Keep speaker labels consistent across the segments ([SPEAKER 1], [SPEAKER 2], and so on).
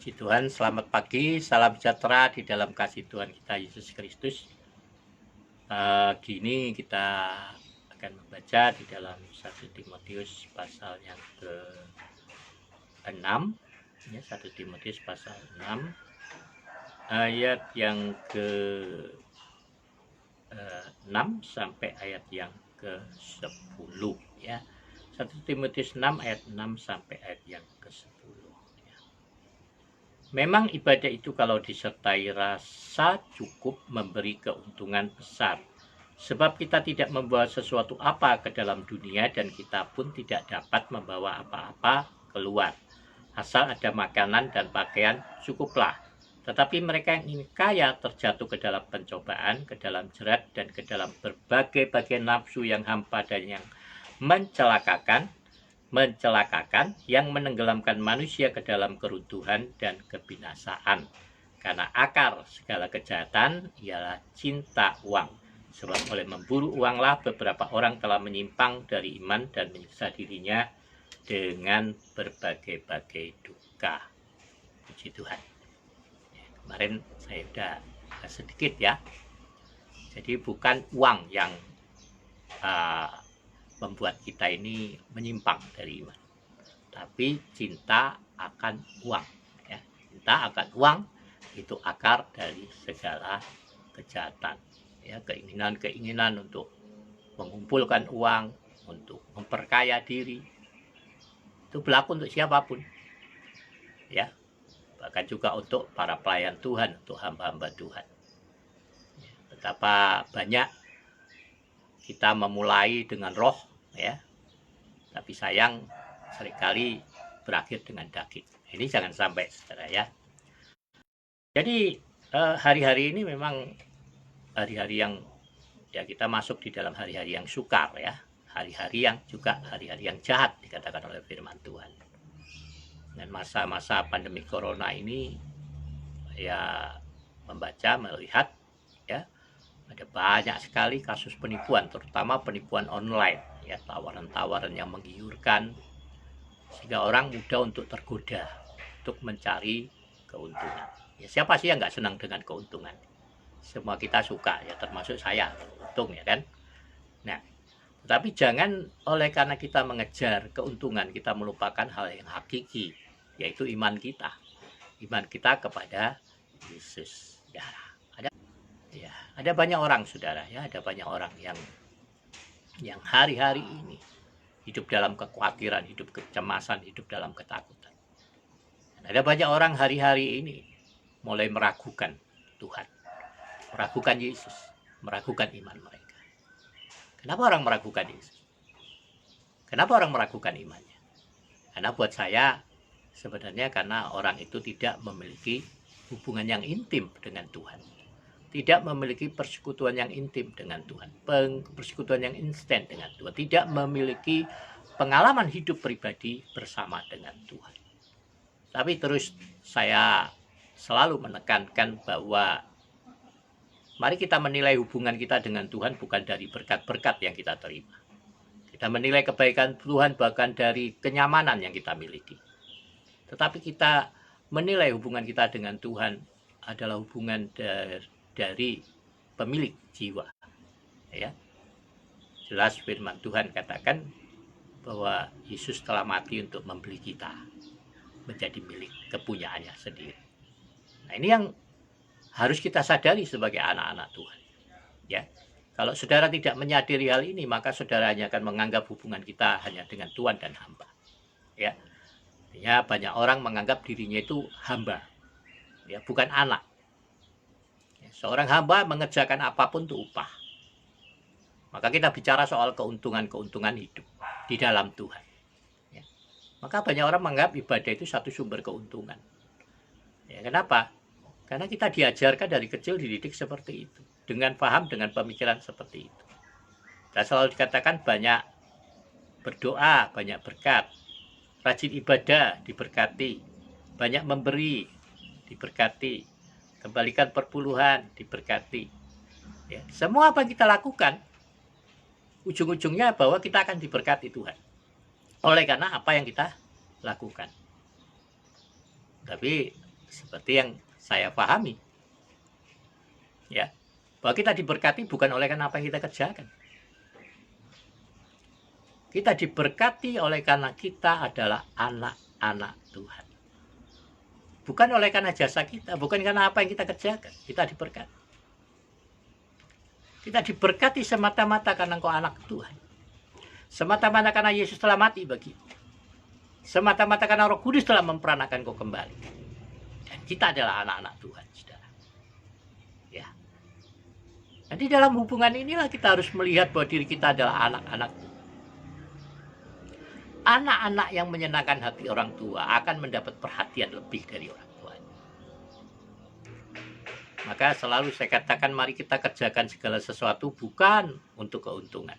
[SPEAKER 1] Puji Tuhan, selamat pagi, salam sejahtera di dalam kasih Tuhan kita Yesus Kristus. Gini kita akan membaca di dalam 1 Timotius pasal yang ke-6, ya, 1 Timotius pasal 6, ayat yang ke-6 sampai ayat yang ke-10, ya. 1 Timotius 6 ayat 6 sampai ayat yang ke-10. Memang ibadah itu kalau disertai rasa cukup memberi keuntungan besar. Sebab kita tidak membawa sesuatu apa ke dalam dunia dan kita pun tidak dapat membawa apa-apa keluar. Asal ada makanan dan pakaian cukuplah. Tetapi mereka yang ingin kaya terjatuh ke dalam pencobaan, ke dalam jerat dan ke dalam berbagai-bagai nafsu yang hampa dan yang mencelakakan yang menenggelamkan manusia ke dalam keruntuhan dan kebinasaan. Karena akar segala kejahatan ialah cinta uang. Sebab oleh memburu uanglah beberapa orang telah menyimpang dari iman dan menyiksa dirinya dengan berbagai-bagai duka. Puji Tuhan. Kemarin saya sudah sedikit ya. Jadi bukan uang yang membuat kita ini menyimpang dari iman, tapi cinta akan uang, ya. Cinta akan uang itu akar dari segala kejahatan, ya. Keinginan untuk mengumpulkan uang, untuk memperkaya diri, itu berlaku untuk siapapun, ya, bahkan juga untuk para pelayan Tuhan, untuk hamba-hamba Tuhan. Betapa banyak kita memulai dengan roh, ya, tapi sayang seringkali berakhir dengan daging. Ini jangan sampai, saudara, ya. Jadi hari-hari ini memang hari-hari yang, ya, kita masuk di dalam hari-hari yang sukar, ya, hari-hari yang juga hari-hari yang jahat dikatakan oleh firman Tuhan. Dan masa-masa pandemi corona ini, ya, membaca, melihat, ya, ada banyak sekali kasus penipuan, terutama penipuan online, ya, tawaran-tawaran yang menggiurkan sehingga orang mudah untuk tergoda untuk mencari keuntungan. Ya, siapa sih yang nggak senang dengan keuntungan? Semua kita suka, ya, termasuk saya, untung, ya kan? Nah, tetapi jangan oleh karena kita mengejar keuntungan kita melupakan hal yang hakiki, yaitu iman kita kepada Yesus. Ya, ada banyak orang, saudara, ya, ada banyak orang yang hari-hari ini hidup dalam kekhawatiran, hidup kecemasan, hidup dalam ketakutan. Dan ada banyak orang hari-hari ini mulai meragukan Tuhan, meragukan Yesus, meragukan iman mereka. Kenapa orang meragukan Yesus? Kenapa orang meragukan imannya? Karena buat saya sebenarnya karena orang itu tidak memiliki hubungan yang intim dengan Tuhan. Tidak memiliki persekutuan yang intim dengan Tuhan, persekutuan yang instan dengan Tuhan, tidak memiliki pengalaman hidup pribadi bersama dengan Tuhan. Tapi terus saya selalu menekankan bahwa mari kita menilai hubungan kita dengan Tuhan bukan dari berkat-berkat yang kita terima. Kita menilai kebaikan Tuhan bahkan dari kenyamanan yang kita miliki. Tetapi kita menilai hubungan kita dengan Tuhan adalah hubungan dari pemilik jiwa, ya. Jelas firman Tuhan katakan bahwa Yesus telah mati untuk membeli kita menjadi milik kepunyaannya sendiri. Nah, ini yang harus kita sadari sebagai anak-anak Tuhan, ya. Kalau saudara tidak menyadari hal ini, maka saudara hanya akan menganggap hubungan kita hanya dengan Tuhan dan hamba, ya. Ya, banyak orang menganggap dirinya itu hamba, ya, bukan anak. Seorang hamba mengerjakan apapun untuk upah. Maka kita bicara soal keuntungan-keuntungan hidup di dalam Tuhan, ya. Maka banyak orang menganggap ibadah itu satu sumber keuntungan, ya. Kenapa? Karena kita diajarkan dari kecil, dididik seperti itu, dengan paham, dengan pemikiran seperti itu. Dan selalu dikatakan banyak berdoa, banyak berkat, rajin ibadah diberkati, banyak memberi diberkati, kembalikan perpuluhan diberkati, ya. Semua apa yang kita lakukan ujung-ujungnya bahwa kita akan diberkati Tuhan oleh karena apa yang kita lakukan. Tapi seperti yang saya pahami, ya, bahwa kita diberkati bukan oleh karena apa yang kita kerjakan. Kita diberkati oleh karena kita adalah anak-anak Tuhan. Bukan oleh karena jasa kita, bukan karena apa yang kita kerjakan. Kita diberkati. Kita diberkati semata-mata karena engkau anak Tuhan. Semata-mata karena Yesus telah mati bagimu. Semata-mata karena Roh Kudus telah memperanakan kau kembali. Dan kita adalah anak-anak Tuhan, saudara. Ya. Dan di dalam hubungan inilah kita harus melihat bahwa diri kita adalah anak-anak Tuhan. Anak-anak yang menyenangkan hati orang tua akan mendapat perhatian lebih dari orang tua. Maka selalu saya katakan, mari kita kerjakan segala sesuatu bukan untuk keuntungan.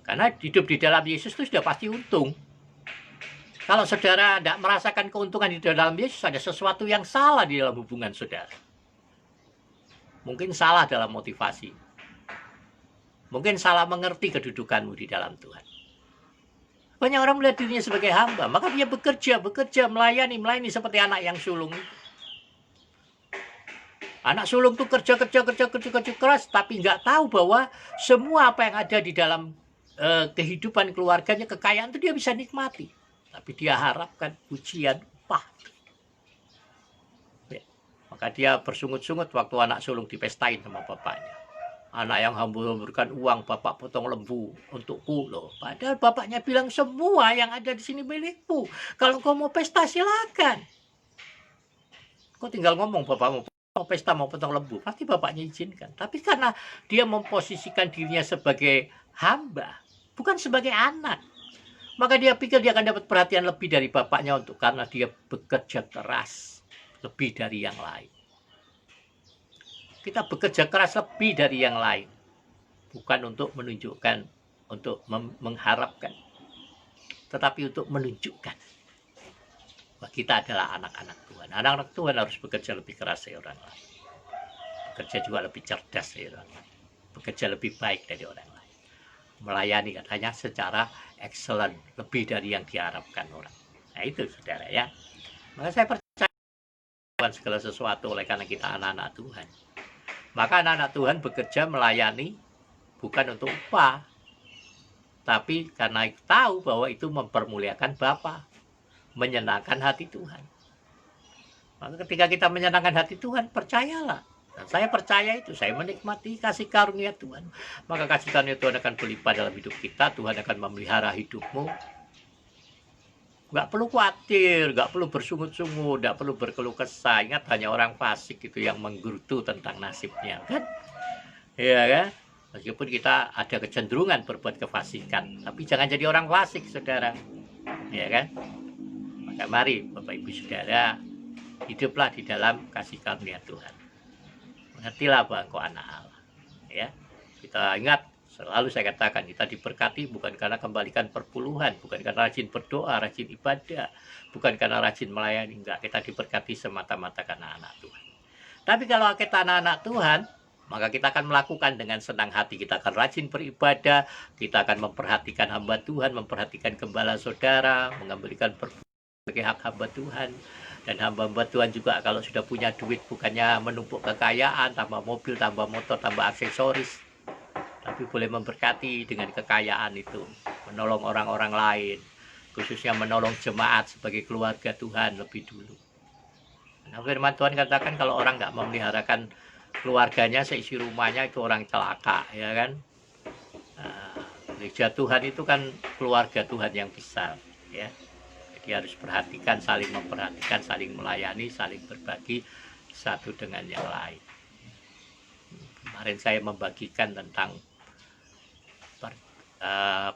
[SPEAKER 1] Karena hidup di dalam Yesus itu sudah pasti untung. Kalau saudara tidak merasakan keuntungan di dalam Yesus, ada sesuatu yang salah di dalam hubungan saudara. Mungkin salah dalam motivasi. Mungkin salah mengerti kedudukanmu di dalam Tuhan. Banyak orang melihat dirinya sebagai hamba, maka dia bekerja, melayani seperti anak yang sulung. Anak sulung itu kerja keras, tapi nggak tahu bahwa semua apa yang ada di dalam kehidupan keluarganya, kekayaan itu dia bisa nikmati. Tapi dia harapkan pujian, upah. Ya. Maka dia bersungut-sungut waktu anak sulung dipestain sama bapaknya. Anak yang hambur-hamburkan uang, bapak potong lembu untukku loh. Padahal bapaknya bilang semua yang ada di sini milikmu. Kalau kau mau pesta silakan. Kau tinggal ngomong bapak mau pesta, mau potong lembu, pasti bapaknya izinkan. Tapi karena dia memposisikan dirinya sebagai hamba, bukan sebagai anak, maka dia pikir dia akan dapat perhatian lebih dari bapaknya karena dia bekerja keras lebih dari yang lain. Kita bekerja keras lebih dari yang lain. Bukan untuk menunjukkan, untuk mengharapkan. Tetapi untuk menunjukkan bahwa kita adalah anak-anak Tuhan. Anak-anak Tuhan harus bekerja lebih keras dari orang lain. Bekerja juga lebih cerdas dari orang lain. Bekerja lebih baik dari orang lain. Melayani katanya secara excellent, lebih dari yang diharapkan orang. Nah itu saudara ya. Maka saya percaya segala sesuatu oleh karena kita anak-anak Tuhan. Maka anak-anak Tuhan bekerja melayani bukan untuk upah, tapi karena tahu bahwa itu mempermuliakan Bapa, menyenangkan hati Tuhan. Maka ketika kita menyenangkan hati Tuhan, percayalah. Dan saya percaya itu, saya menikmati kasih karunia Tuhan. Maka kasih karunia Tuhan akan berlimpah dalam hidup kita, Tuhan akan memelihara hidupmu. Nggak perlu khawatir, nggak perlu bersungut-sungut, nggak perlu berkeluh kesah. Ingat, hanya orang fasik itu yang menggerutu tentang nasibnya, kan? Iya kan? Meskipun kita ada kecenderungan berbuat kefasikan, tapi jangan jadi orang fasik, saudara. Iya kan? Maka mari, Bapak Ibu Saudara, hiduplah di dalam kasih karunia Tuhan. Mengertilah bahwa engkau anak Allah. Ya, kita ingat. Selalu saya katakan, kita diberkati bukan karena kembalikan perpuluhan, bukan karena rajin berdoa, rajin ibadah, bukan karena rajin melayani, enggak. Kita diberkati semata-mata karena anak Tuhan. Tapi kalau kita anak-anak Tuhan, maka kita akan melakukan dengan senang hati. Kita akan rajin beribadah, kita akan memperhatikan hamba Tuhan, memperhatikan gembala saudara, mengembalikan sebagai hak hamba Tuhan. Dan hamba-hamba Tuhan juga kalau sudah punya duit, bukannya menumpuk kekayaan, tambah mobil, tambah motor, tambah aksesoris, tapi boleh memberkati dengan kekayaan itu, menolong orang-orang lain, khususnya menolong jemaat sebagai keluarga Tuhan lebih dulu. Nah, firman Tuhan katakan kalau orang nggak memeliharakan keluarganya, seisi rumahnya, itu orang celaka, ya kan? Gereja Tuhan itu kan keluarga Tuhan yang besar, ya. Jadi harus perhatikan, saling memperhatikan, saling melayani, saling berbagi satu dengan yang lain. Kemarin saya membagikan tentang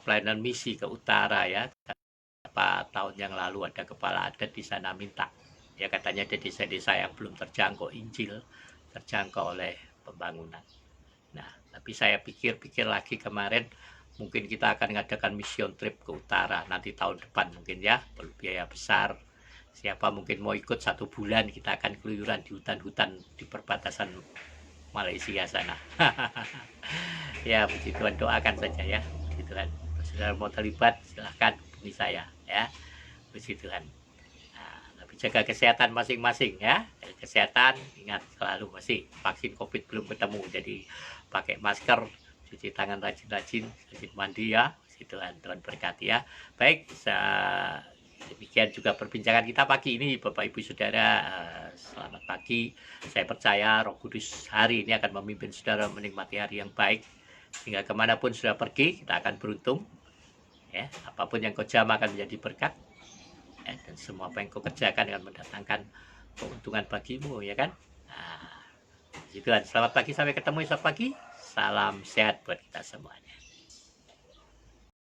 [SPEAKER 1] pelayanan misi ke utara, ya. Beberapa tahun yang lalu ada kepala adat di sana minta, ya, katanya ada desa-desa yang belum terjangkau Injil, terjangkau oleh pembangunan. Nah, tapi saya pikir-pikir lagi kemarin, mungkin kita akan mengadakan mission trip ke utara nanti tahun depan mungkin, ya, perlu biaya besar. Siapa mungkin mau ikut 1 bulan, kita akan keluyuran di hutan-hutan di perbatasan Malaysia sana. Ya, puji Tuhan, doakan saja, ya. Puji Tuhan. Saudara mau terlibat, silahkan hubungi saya, ya. Puji Tuhan. Nah, tapi jaga kesehatan masing-masing ya. Kesehatan ingat selalu masih vaksin COVID belum ketemu, jadi pakai masker, cuci tangan rajin-rajin, rajin mandi ya. Tuhan berkati ya. Baik, demikian juga perbincangan kita pagi ini Bapak Ibu Saudara. Selamat pagi. Saya percaya Roh Kudus hari ini akan memimpin saudara menikmati hari yang baik, sehingga kemanapun saudara pergi kita akan beruntung ya. Apapun yang kau jamah akan menjadi berkat ya, dan semua apa yang kau kerjakan akan mendatangkan keuntungan bagimu ya kan. Nah, Tuhan, selamat pagi, sampai ketemu esok pagi. Salam sehat buat kita semuanya.